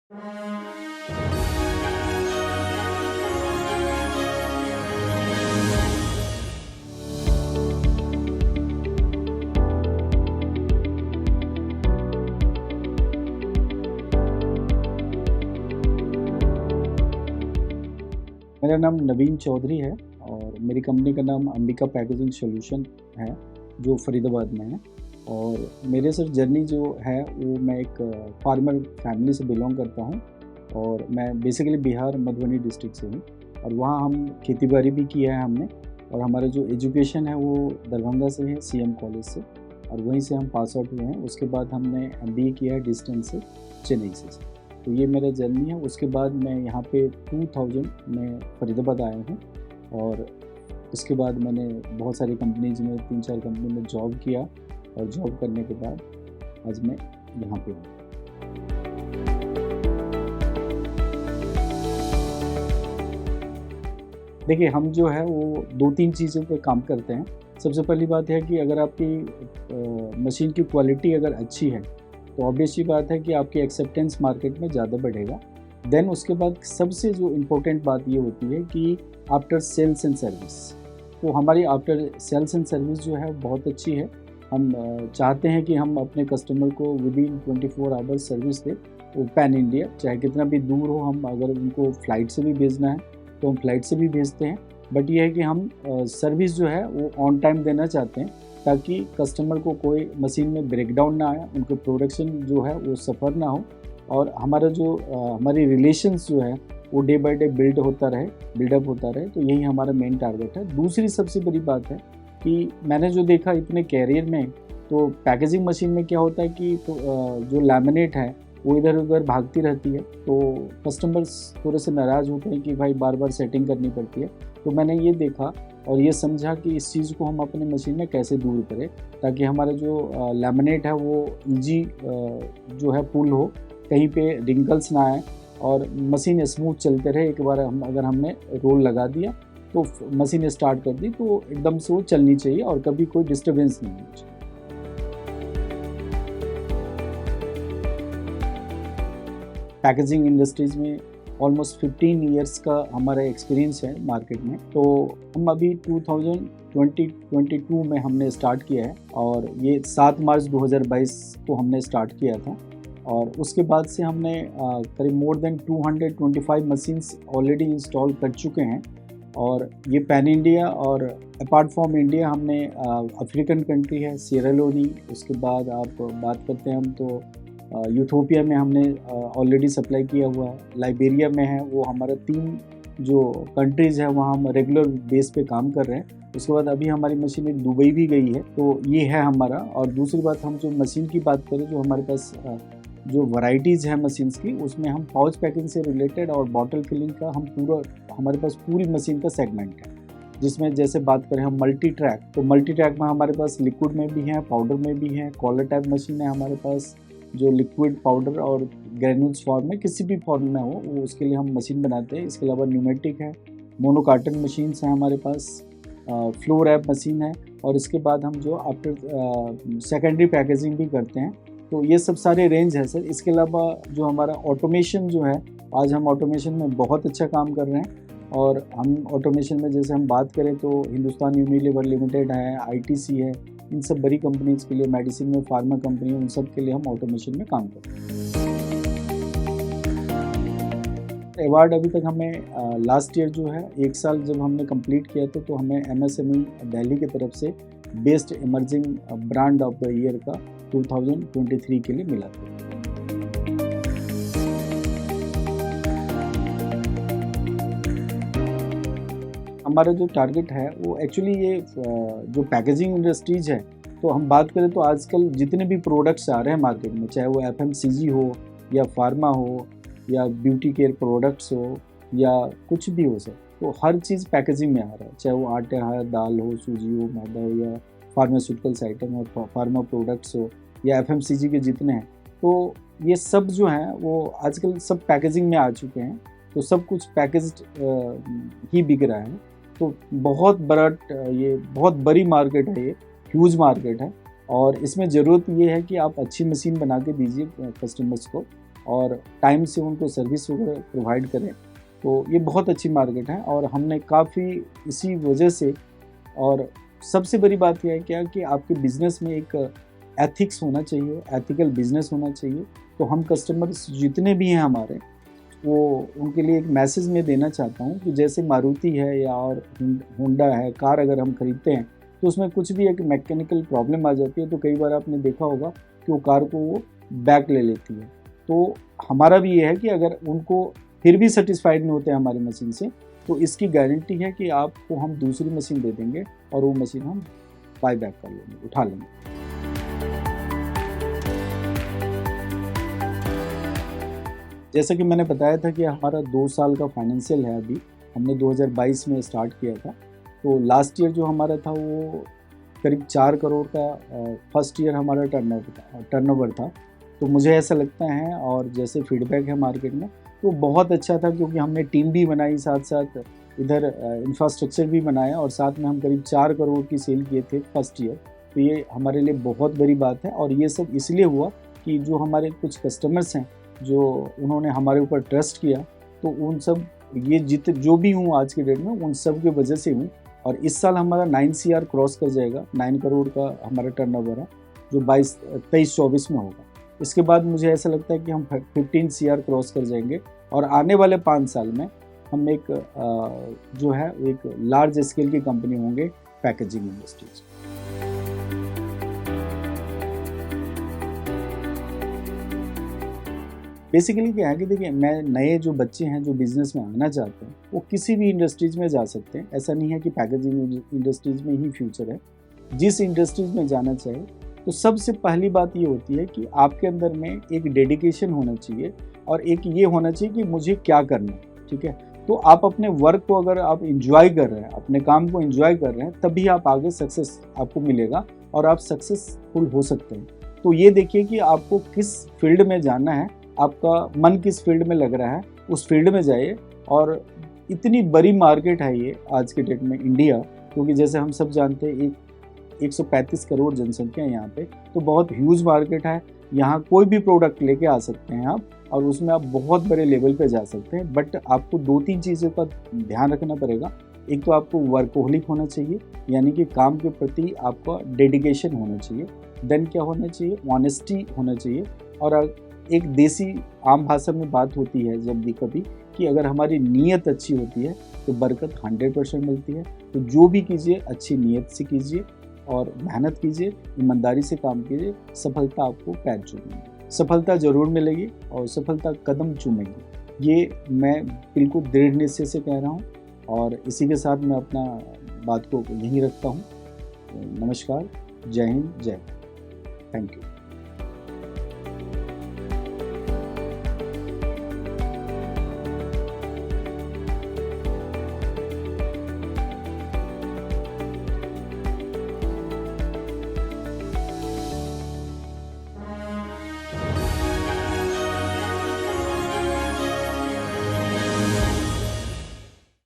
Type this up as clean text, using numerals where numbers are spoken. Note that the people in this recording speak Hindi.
मेरा नाम नवीन चौधरी है और मेरी कंपनी का नाम अंबिका पैकेजिंग सॉल्यूशन है, जो फरीदाबाद में है। और मेरे सर जर्नी जो है वो मैं एक फार्मर फैमिली से बिलोंग करता हूँ और मैं बेसिकली बिहार मधुबनी डिस्ट्रिक्ट से हूँ। और वहाँ हम खेती बाड़ी भी किया है हमने। और हमारा जो एजुकेशन है वो दरभंगा से है, सीएम कॉलेज से, और वहीं से हम पास आउट हुए हैं। उसके बाद हमने एमबीए किया है डिस्टेंस से, चेन्नई से। तो ये मेरा जर्नी है। उसके बाद मैं यहाँ पे 2000 में फरीदाबाद आया हूँ और उसके बाद मैंने बहुत सारी कंपनीज में, 3-4 कंपनी में जॉब किया और जॉब करने के बाद आज मैं यहाँ पे हूँ। देखिए, हम जो है वो 2-3 चीज़ों पे काम करते हैं। सबसे पहली बात है कि अगर आपकी मशीन की क्वालिटी अगर अच्छी है तो ऑब्वियस सी बात है कि आपकी एक्सेप्टेंस मार्केट में ज़्यादा बढ़ेगा। देन उसके बाद सबसे जो इम्पोर्टेंट बात ये होती है कि आफ्टर सेल्स एंड सर्विस। तो हमारी आफ्टर सेल्स एंड सर्विस जो है बहुत अच्छी है। हम चाहते हैं कि हम अपने कस्टमर को विदिन 24 आवर्स सर्विस दें, वो पैन इंडिया, चाहे कितना भी दूर हो। हम अगर उनको फ़्लाइट से भी भेजना है तो हम फ्लाइट से भी भेजते हैं। बट ये है कि हम सर्विस जो है वो ऑन टाइम देना चाहते हैं, ताकि कस्टमर को कोई मशीन में ब्रेकडाउन ना आए, उनको प्रोडक्शन जो है वो सफ़र ना हो, और हमारा जो हमारी रिलेशंस जो है वो डे बाय डे बिल्डअप होता रहे। तो यही हमारा मेन टारगेट है। दूसरी सबसे बड़ी बात है कि मैंने जो देखा इतने कैरियर में, तो पैकेजिंग मशीन में क्या होता है कि जो लैमिनेट है वो इधर उधर भागती रहती है, तो कस्टमर्स थोड़े से नाराज़ होते हैं कि भाई बार बार सेटिंग करनी पड़ती है। तो मैंने ये देखा और ये समझा कि इस चीज़ को हम अपने मशीन में कैसे दूर करें, ताकि हमारा जो लैमिनेट है वो ईजी जो है पुल हो, कहीं पे रिंकल्स ना आए और मशीन स्मूथ चलते रहे। एक बार अगर हमने रोल लगा दिया तो मशीन स्टार्ट कर दी तो एकदम से वो चलनी चाहिए और कभी कोई डिस्टर्बेंस नहीं होनी चाहिए। पैकेजिंग इंडस्ट्रीज़ में ऑलमोस्ट 15 इयर्स का हमारा एक्सपीरियंस है मार्केट में। तो हम अभी 2022 में हमने स्टार्ट किया है और ये 7 मार्च 2022 को हमने स्टार्ट किया था। और उसके बाद से हमने करीब more than 225 machines already install कर चुके हैं। और ये पैन इंडिया और अपार्ट फ्रॉम इंडिया हमने अफ्रीकन कंट्री है सिएरा लियोन, उसके बाद आप बात करते हैं हम तो यूथोपिया में हमने ऑलरेडी सप्लाई किया हुआ है। लाइबेरिया में है, वो हमारा 3 जो कंट्रीज़ है वहाँ हम रेगुलर बेस पे काम कर रहे हैं। उसके बाद अभी हमारी मशीन एक दुबई भी गई है। तो ये है हमारा। और दूसरी बात, हम जो मशीन की बात करें, जो हमारे पास जो वैरायटीज़ है मशीन्स की, उसमें हम पाउच पैकिंग से रिलेटेड और बॉटल फिलिंग का हमारे पास पूरी मशीन का सेगमेंट है। जिसमें जैसे बात करें हम मल्टी ट्रैक, तो मल्टी ट्रैक में हमारे पास लिक्विड में भी है, पाउडर में भी है। कॉलर टाइप मशीन है हमारे पास, जो लिक्विड, पाउडर और ग्रेन्यूल्स फॉर्म में किसी भी फॉर्म में हो वो उसके लिए हम मशीन बनाते हैं। इसके अलावा न्यूमेटिक है, मोनो कार्टन मशीन्स हैं हमारे पास, फ्लो रैप मशीन है। और इसके बाद हम जो आफ्टर सेकेंडरी पैकेजिंग भी करते हैं। तो ये सब सारे रेंज है सर। इसके अलावा जो हमारा ऑटोमेशन जो है, आज हम ऑटोमेशन में बहुत अच्छा काम कर रहे हैं। और हम ऑटोमेशन में जैसे हम बात करें तो हिंदुस्तान यूनिलीवर लिमिटेड है, आईटीसी है, इन सब बड़ी कंपनीज के लिए, मेडिसिन में फार्मा कंपनी, उन सब के लिए हम ऑटोमेशन में काम करते हैं। अवार्ड अभी तक हमें लास्ट ईयर जो है, 1 साल जब हमने कंप्लीट किया था, तो हमें एमएसएमई दिल्ली की तरफ से best emerging brand of the year का 2023 के लिए मिला था। हमारा जो टारगेट है वो एक्चुअली ये जो पैकेजिंग इंडस्ट्रीज है, तो हम बात करें तो आजकल जितने भी प्रोडक्ट्स आ रहे हैं मार्केट में, चाहे वो एफएमसीजी हो या फार्मा हो या ब्यूटी केयर प्रोडक्ट्स हो या कुछ भी हो सर, तो हर चीज़ पैकेजिंग में आ रहा है। चाहे वो आटा हो, दाल हो, सूजी हो, मैदा हो, या फार्मास्यूटिकल्स आइटम हो, फार्मा प्रोडक्ट्स हो, या एफएमसीजी के जितने हैं, तो ये सब जो हैं वो आजकल सब पैकेजिंग में आ चुके हैं। तो सब कुछ पैकेज्ड ही बिक रहा है। तो बहुत बड़ी मार्केट है, ये ह्यूज मार्केट है। और इसमें ज़रूरत ये है कि आप अच्छी मशीन बना के दीजिए कस्टमर्स को, और टाइम से उनको सर्विस वगैरह प्रोवाइड करें। तो ये बहुत अच्छी मार्केट है और हमने काफ़ी इसी वजह से, और सबसे बड़ी बात यह है क्या कि आपके बिज़नेस में एक एथिक्स होना चाहिए, एथिकल बिज़नेस होना चाहिए। तो हम कस्टमर्स जितने भी हैं हमारे, वो उनके लिए एक मैसेज मैं देना चाहता हूँ कि जैसे मारुति है या और होंडा है, कार अगर हम खरीदते हैं तो उसमें कुछ भी एक मैकेनिकल प्रॉब्लम आ जाती है तो कई बार आपने देखा होगा कि वो कार को वो बैक ले लेती है। तो हमारा भी ये है कि अगर उनको फिर भी सेटिस्फाइड नहीं होते हैं हमारी मशीन से, तो इसकी गारंटी है कि आपको हम दूसरी मशीन दे देंगे और वो मशीन हम बाय बैक कर लेंगे, उठा लेंगे। जैसा कि मैंने बताया था कि हमारा 2 साल का फाइनेंशियल है अभी, हमने 2022 में स्टार्ट किया था। तो लास्ट ईयर जो हमारा था वो करीब 4 करोड़ का फर्स्ट ईयर हमारा टर्नओवर था। तो मुझे ऐसा लगता है, और जैसे फीडबैक है मार्केट में, तो बहुत अच्छा था, क्योंकि हमने टीम भी बनाई, साथ साथ इधर इंफ्रास्ट्रक्चर भी बनाया और साथ में हम करीब 4 करोड़ की सेल किए थे फर्स्ट ईयर। तो ये हमारे लिए बहुत बड़ी बात है और ये सब इसलिए हुआ कि जो हमारे कुछ कस्टमर्स हैं जो उन्होंने हमारे ऊपर ट्रस्ट किया, तो उन सब ये जो भी हूँ आज के डेट में उन सब की वजह से हूँ। और इस साल हमारा 9 CR क्रॉस कर जाएगा, 9 करोड़ का हमारा टर्नओवर है जो 23-24 में होगा। इसके बाद मुझे ऐसा लगता है कि हम 15 CR क्रॉस कर जाएंगे और आने वाले 5 साल में हम एक जो है एक लार्ज स्केल की कंपनी होंगे पैकेजिंग इंडस्ट्रीज। बेसिकली क्या है कि देखिए, मैं नए जो बच्चे हैं जो बिज़नेस में आना चाहते हैं वो किसी भी इंडस्ट्रीज़ में जा सकते हैं। ऐसा नहीं है कि पैकेजिंग इंडस्ट्रीज़ में ही फ्यूचर है। जिस इंडस्ट्रीज़ में जाना चाहे, तो सबसे पहली बात ये होती है कि आपके अंदर में एक डेडिकेशन होना चाहिए और एक ये होना चाहिए कि मुझे क्या करना है, ठीक है। तो आप अपने वर्क को अगर आप इंजॉय कर रहे हैं, अपने काम को इंजॉय कर रहे हैं, तभी आप आगे सक्सेस आपको मिलेगा और आप सक्सेसफुल हो सकते हैं। तो ये देखिए कि आपको किस फील्ड में जाना है, आपका मन किस फील्ड में लग रहा है, उस फील्ड में जाइए। और इतनी बड़ी मार्केट है ये आज के डेट में इंडिया, क्योंकि जैसे हम सब जानते हैं 135 करोड़ जनसंख्या है यहाँ पे, तो बहुत ह्यूज मार्केट है। यहाँ कोई भी प्रोडक्ट लेके आ सकते हैं आप और उसमें आप बहुत बड़े लेवल पे जा सकते हैं। बट आपको 2-3 चीज़ों का ध्यान रखना पड़ेगा। एक तो आपको वर्कोहलिक होना चाहिए, यानी कि काम के प्रति आपका डेडिकेशन होना चाहिए। देन क्या होना चाहिए, ऑनेस्टी होना चाहिए। और एक देसी आम भाषा में बात होती है जब भी कभी कि अगर हमारी नीयत अच्छी होती है तो बरकत 100% मिलती है। तो जो भी कीजिए अच्छी नीयत से कीजिए और मेहनत कीजिए, ईमानदारी से काम कीजिए, सफलता आपको पैर चूमेगी, सफलता ज़रूर मिलेगी और सफलता कदम चूमेगी। ये मैं बिल्कुल दृढ़ निश्चय से कह रहा हूँ और इसी के साथ मैं अपना बात को यहीं रखता हूँ। नमस्कार, जय हिंद, जय भारत। Thank you.